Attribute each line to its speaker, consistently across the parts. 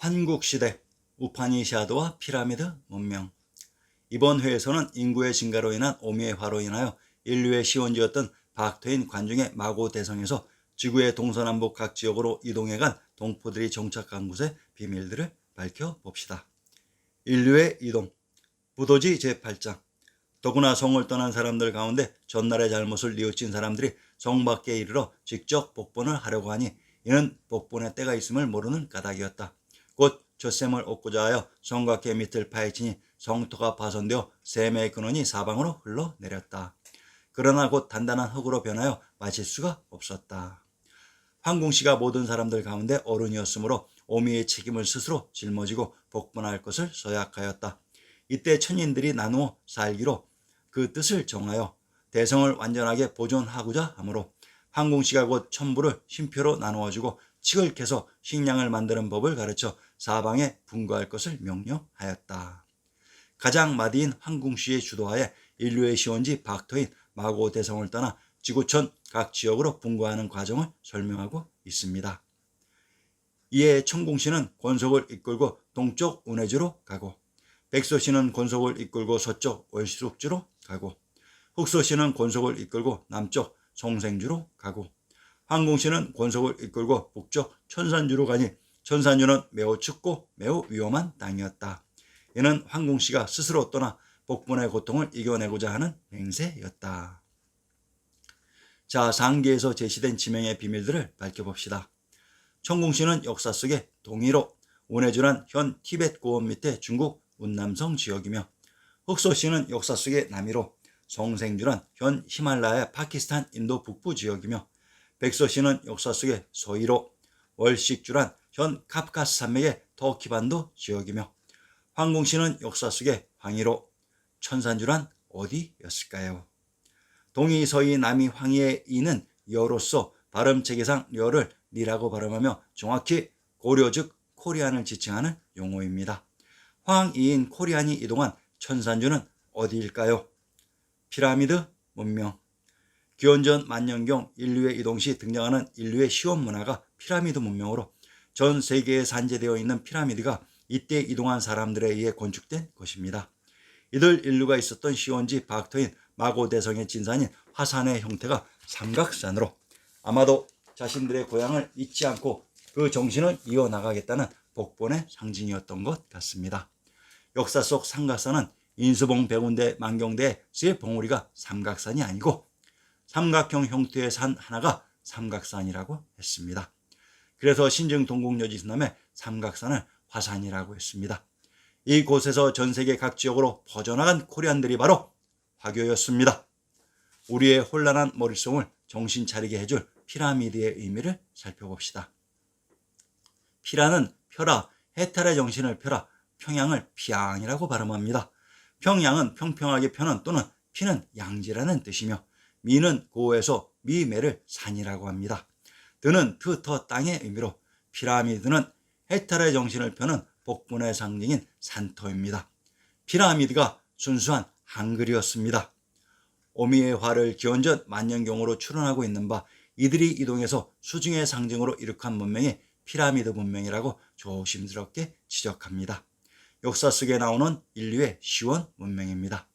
Speaker 1: 한국시대 우파니샤드와 피라미드 문명. 이번 회에서는 인구의 증가로 인한 오미의 화로 인하여 인류의 시원지였던 박터인 관중의 마고대성에서 지구의 동서남북 각 지역으로 이동해간 동포들이 정착한 곳의 비밀들을 밝혀봅시다. 인류의 이동. 부도지 제8장. 더구나 성을 떠난 사람들 가운데 전날의 잘못을 뉘우친 사람들이 성 밖에 이르러 직접 복본을 하려고 하니 이는 복본의 때가 있음을 모르는 까닭이었다. 곧 젖샘을 얻고자 하여 성곽의 밑을 파헤치니 성토가 파손되어 샘의 근원이 사방으로 흘러내렸다. 그러나 곧 단단한 흙으로 변하여 마실 수가 없었다. 황궁씨가 모든 사람들 가운데 어른이었으므로 오미의 책임을 스스로 짊어지고 복본할 것을 서약하였다. 이때 천인들이 나누어 살기로 그 뜻을 정하여 대성을 완전하게 보존하고자 하므로 황궁씨가 곧 천부를 쉼표로 나누어주고 칙을 캐서 식량을 만드는 법을 가르쳐 사방에 분구할 것을 명령하였다. 가장 마디인 황궁씨의 주도하에 인류의 시원지 박터인 마고대성을 떠나 지구촌 각 지역으로 분구하는 과정을 설명하고 있습니다. 이에 천궁씨는 권속을 이끌고 동쪽 운해주로 가고, 백소씨는 권속을 이끌고 서쪽 월수룩주로 가고, 흑소씨는 권속을 이끌고 남쪽 송생주로 가고, 황궁씨는 권속을 이끌고 북쪽 천산주로 가니 천산주는 매우 춥고 매우 위험한 땅이었다. 이는 황궁씨가 스스로 떠나 복본의 고통을 이겨내고자 하는 맹세였다. 자, 상기에서 제시된 지명의 비밀들을 밝혀봅시다. 천궁씨는 역사 속에 동의로 운해주란 현 티벳 고원 밑에 중국 운남성 지역이며, 흑소씨는 역사 속에 남이로 송생주란 현 히말라야 파키스탄 인도 북부 지역이며, 백소씨는 역사 속에 서이로 월식주란 현 카프카스 산맥의 터키 반도 지역이며, 황궁씨는 역사 속에 황이로 천산주란 어디였을까요? 동이, 서이, 남이, 황이의 이는 여로서 발음체계상 여를 리라고 발음하며 정확히 고려 즉 코리안을 지칭하는 용어입니다. 황이인 코리안이 이동한 천산주는 어디일까요? 피라미드 문명. 기원전 만년경 인류의 이동 시 등장하는 인류의 시원 문화가 피라미드 문명으로, 전 세계에 산재되어 있는 피라미드가 이때 이동한 사람들에 의해 건축된 것입니다. 이들 인류가 있었던 시원지 박터인 마고대성의 진산인 화산의 형태가 삼각산으로, 아마도 자신들의 고향을 잊지 않고 그 정신을 이어나가겠다는 복본의 상징이었던 것 같습니다. 역사 속 삼각산은 인수봉 백운대 만경대에 쓰일 봉우리가 삼각산이 아니고 삼각형 형태의 산 하나가 삼각산이라고 했습니다. 그래서 신증 동국여지순남의 삼각산을 화산이라고 했습니다. 이곳에서 전 세계 각 지역으로 퍼져나간 코리안들이 바로 화교였습니다. 우리의 혼란한 머릿속을 정신 차리게 해줄 피라미드의 의미를 살펴봅시다. 피라는 펴라, 해탈의 정신을 펴라, 평양을 피양이라고 발음합니다. 평양은 평평하게 펴는 또는 피는 양지라는 뜻이며, 미는 고에서 미매를 산이라고 합니다. 드는 트터 땅의 의미로 피라미드는 해탈의 정신을 펴는 복본의 상징인 산터입니다. 피라미드가 순수한 한글이었습니다. 오미의 화를 기원전 만년경으로 추론하고 있는 바, 이들이 이동해서 수중의 상징으로 이룩한 문명이 피라미드 문명이라고 조심스럽게 지적합니다. 역사 속에 나오는 인류의 시원 문명입니다.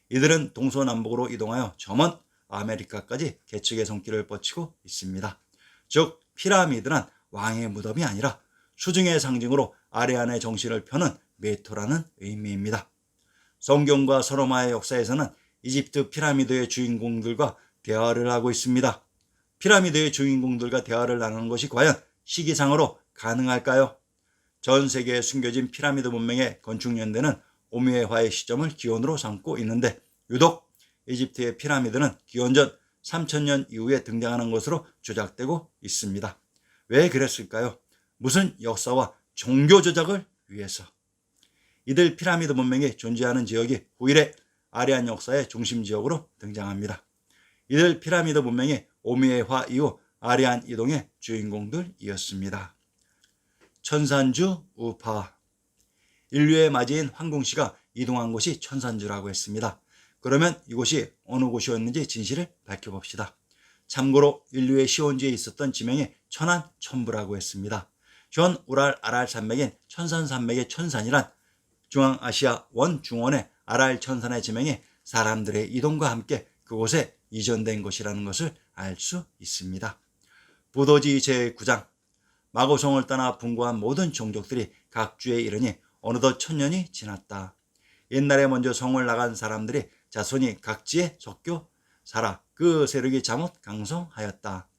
Speaker 1: 이들은 동서남북으로 이동하여 저 먼 아메리카까지 개척의 손길을 뻗치고 있습니다. 즉 피라미드란 왕의 무덤이 아니라 수중의 상징으로 아레안의 정신을 펴는 메토라는 의미입니다. 성경과 서로마의 역사에서는 이집트 피라미드의 주인공들과 대화를 하고 있습니다. 피라미드의 주인공들과 대화를 나누는 것이 과연 시기상으로 가능할까요? 전 세계에 숨겨진 피라미드 문명의 건축 연대는 오미의 화의 시점을 기원으로 삼고 있는데, 유독 이집트의 피라미드는 기원전 3000년 이후에 등장하는 것으로 조작되고 있습니다. 왜 그랬을까요? 무슨 역사와 종교 조작을 위해서? 이들 피라미드 문명이 존재하는 지역이 후일의 아리안 역사의 중심 지역으로 등장합니다. 이들 피라미드 문명이 오미의 화 이후 아리안 이동의 주인공들이었습니다. 천산주 우파. 인류의 맞이인 황궁씨가 이동한 곳이 천산주라고 했습니다. 그러면 이곳이 어느 곳이었는지 진실을 밝혀봅시다. 참고로 인류의 시원지에 있었던 지명이 천안 천부라고 했습니다. 현 우랄 아랄 산맥인 천산 산맥의 천산이란 중앙아시아 원중원의 아랄 천산의 지명이 사람들의 이동과 함께 그곳에 이전된 것이라는 것을 알 수 있습니다. 부도지 제9장 마고성을 떠나 분고한 모든 종족들이 각주에 이르니 어느덧 1000년이 지났다. 옛날에 먼저 성을 나간 사람들이 자손이 각지에 섞여 살아 그 세력이 잠옷 강성하였다.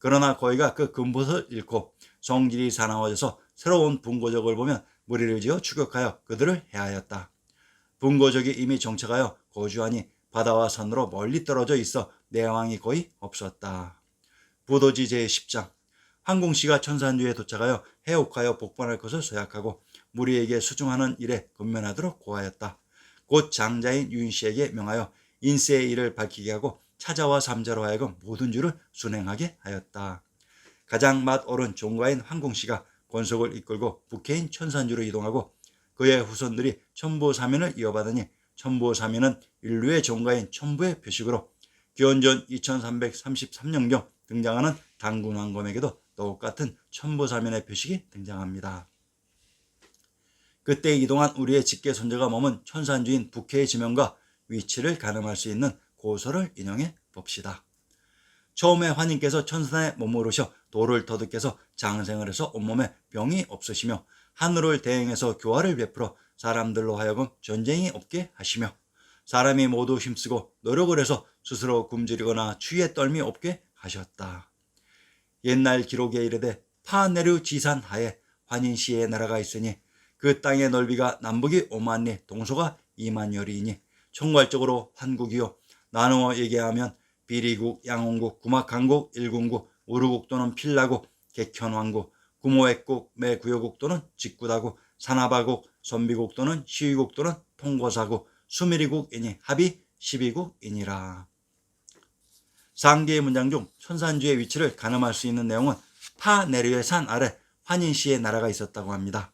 Speaker 1: 그러나 거기가 그 근본을 잃고 성질이 사나워져서 새로운 분고족을 보면 무리를 지어 추격하여 그들을 해하였다. 분고족이 이미 정착하여 거주하니 바다와 산으로 멀리 떨어져 있어 내왕이 거의 없었다. 부도지 제10장 황공씨가 천산주에 도착하여 해옥하여 복번할 것을 서약하고 무리에게 수중하는 일에 근면하도록 고하였다. 곧 장자인 윤씨에게 명하여 인세의 일을 밝히게 하고 차자와 삼자로 하여금 모든 주를 순행하게 하였다. 가장 맛오른 종가인 황공씨가 권속을 이끌고 북해인 천산주로 이동하고 그의 후손들이 천부사면을 이어받으니 천부사면은 인류의 종가인 천부의 표식으로 기원전 2333년경 등장하는 당군왕검에게도 똑같은 천부사면의 표식이 등장합니다. 그때 이동한 우리의 직계 손자가 머문 천산주인 북해의 지명과 위치를 가늠할 수 있는 고서를 인용해 봅시다. 처음에 환인께서 천산에 머무르셔 돌을 터득해서 장생을 해서 온몸에 병이 없으시며 하늘을 대행해서 교화를 베풀어 사람들로 하여금 전쟁이 없게 하시며 사람이 모두 힘쓰고 노력을 해서 스스로 굶주리거나 추위에 떨미 없게 하셨다. 옛날 기록에 이르되 파네르 지산 하에 환인시의 나라가 있으니 그 땅의 넓이가 남북이 5만리 동서가 2만여리이니 총괄적으로 환국이요 나누어 얘기하면 비리국, 양홍국, 구막한국, 일군국, 우르국 또는 필라국, 객현왕국, 구모액국, 매구여국 또는 직구다국, 산하바국, 선비국 또는 시위국 또는 통고사국, 수미리국이니 합이 12국이니라. 상계의 문장 중 천산주의 위치를 가늠할 수 있는 내용은 파네르의 산 아래 환인시의 나라가 있었다고 합니다.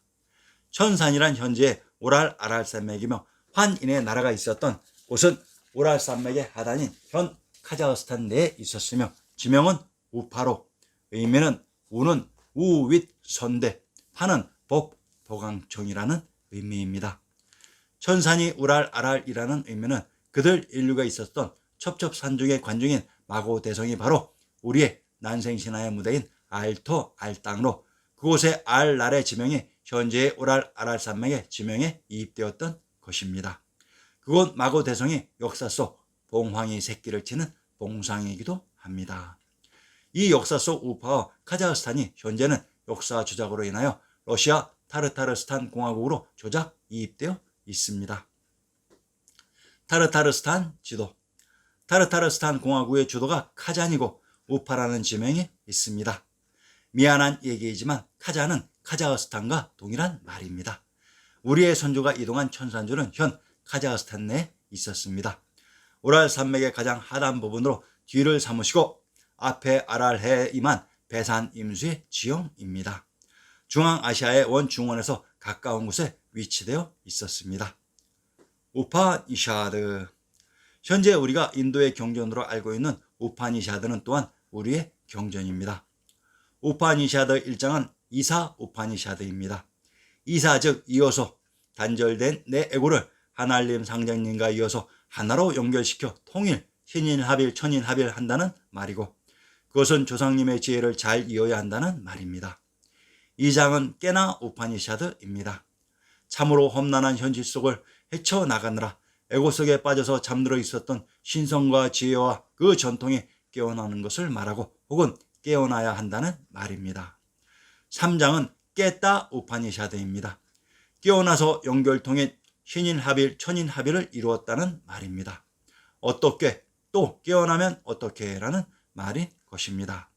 Speaker 1: 천산이란 현재의 우랄 아랄산맥이며 환인의 나라가 있었던 곳은 우랄 산맥의 하단인 현 카자흐스탄 내에 있었으며 지명은 우파로, 의미는 우는 우윗 선대, 파는 복, 보강청이라는 의미입니다. 천산이 우랄 아랄이라는 의미는 그들 인류가 있었던 첩첩산중의 관중인 마고대성이 바로 우리의 난생신화의 무대인 알토 알땅으로 그곳의 알날의 지명이 현재의 우랄 아랄산맥의 지명에 이입되었던 것입니다. 그곳 마고대성이 역사 속 봉황이 새끼를 치는 봉상이기도 합니다. 이 역사 속 우파와 카자흐스탄이 현재는 역사 조작으로 인하여 러시아 타르타르스탄 공화국으로 조작 이입되어 있습니다. 타르타르스탄 지도 타르타르스탄 공화국의 주도가 카잔이고 우파라는 지명이 있습니다. 미안한 얘기이지만 카잔은 카자흐스탄과 동일한 말입니다. 우리의 선조가 이동한 천산주는 현 카자흐스탄 내에 있었습니다. 우랄 산맥의 가장 하단 부분으로 뒤를 삼으시고 앞에 아랄해에 임한 배산 임수의 지형입니다. 중앙아시아의 원중원에서 가까운 곳에 위치되어 있었습니다. 우파니샤드 현재 우리가 인도의 경전으로 알고 있는 우파니샤드는 또한 우리의 경전입니다. 우파니샤드 1장은 이사 우파니샤드입니다. 이사 즉 이어서 단절된 내 애고를 하나님 상장님과 이어서 하나로 연결시켜 통일, 신인합일, 천인합일 한다는 말이고 그것은 조상님의 지혜를 잘 이어야 한다는 말입니다. 2장은 깨나 우파니샤드입니다. 참으로 험난한 현실 속을 헤쳐나가느라 애고 속에 빠져서 잠들어 있었던 신성과 지혜와 그 전통이 깨어나는 것을 말하고 혹은 깨어나야 한다는 말입니다. 3장은 깼다 우파니샤드입니다. 깨어나서 연결통인 신인합일, 천인합일을 이루었다는 말입니다. 어떻게 또 깨어나면 어떻게 라는 말인 것입니다.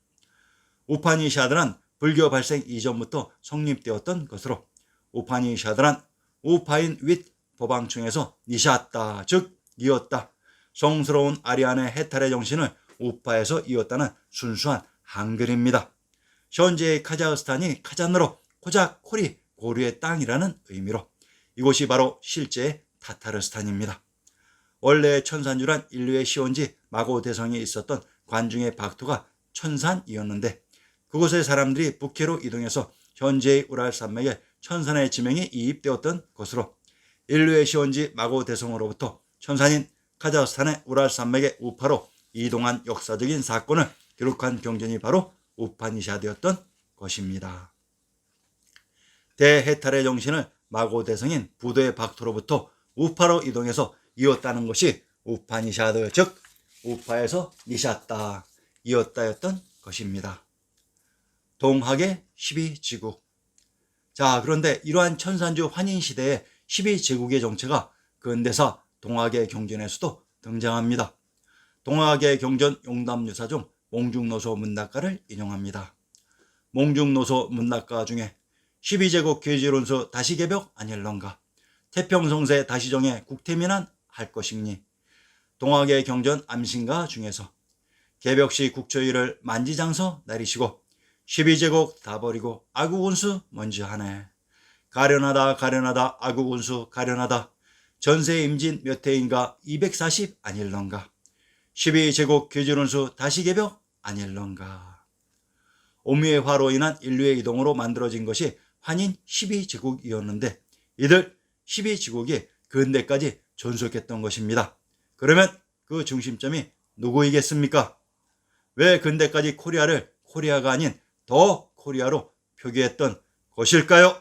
Speaker 1: 우파니샤드란 불교 발생 이전부터 성립되었던 것으로 우파니샤드란 우파인 윗 법왕청에서 니샤다 즉 이었다. 성스러운 아리안의 해탈의 정신을 우파에서 이었다는 순수한 한글입니다. 현재의 카자흐스탄이 카잔으로 코작 코리 고류의 땅이라는 의미로 이곳이 바로 실제의 타타르스탄입니다. 원래 천산주란 인류의 시원지 마고대성에 있었던 관중의 박토가 천산이었는데 그곳의 사람들이 북해로 이동해서 현재의 우랄산맥에 천산의 지명이 이입되었던 것으로 인류의 시원지 마고 대성으로부터 천산인 카자흐스탄의 우랄산맥의 우파로 이동한 역사적인 사건을 기록한 경전이 바로 우파니샤드였던 것입니다. 대해탈의 정신을 마고 대성인 부도의 박토로부터 우파로 이동해서 이었다는 것이 우파니샤드, 즉 우파에서 니샤따, 이었다였던 것입니다. 동학의 12지국. 자, 그런데 이러한 천산주 환인시대의 12지국의 정체가 근대사 동학의 경전에서도 등장합니다. 동학의 경전 용담유사 중 몽중노소 문학가를 인용합니다. 몽중노소 문학가 중에 12제국 괴지론서 다시개벽 아닐런가, 태평성세 다시정의 국태민한 할 것이니, 동학의 경전 암신가 중에서 개벽시 국초일을 만지장서 내리시고 12제국 다 버리고 아구군수 먼저 하네. 가련하다 가련하다 아구군수 가련하다. 전세 임진 몇 해인가 240 아닐런가. 12제국 괴지론수 다시개벽 아닐런가. 오미의 화로 인한 인류의 이동으로 만들어진 것이 환인 12제국이었는데 이들 12제국이 근대까지 존속했던 것입니다. 그러면 그 중심점이 누구이겠습니까? 왜 근대까지 코리아를 코리아가 아닌 더 코리아로 표기했던 것일까요?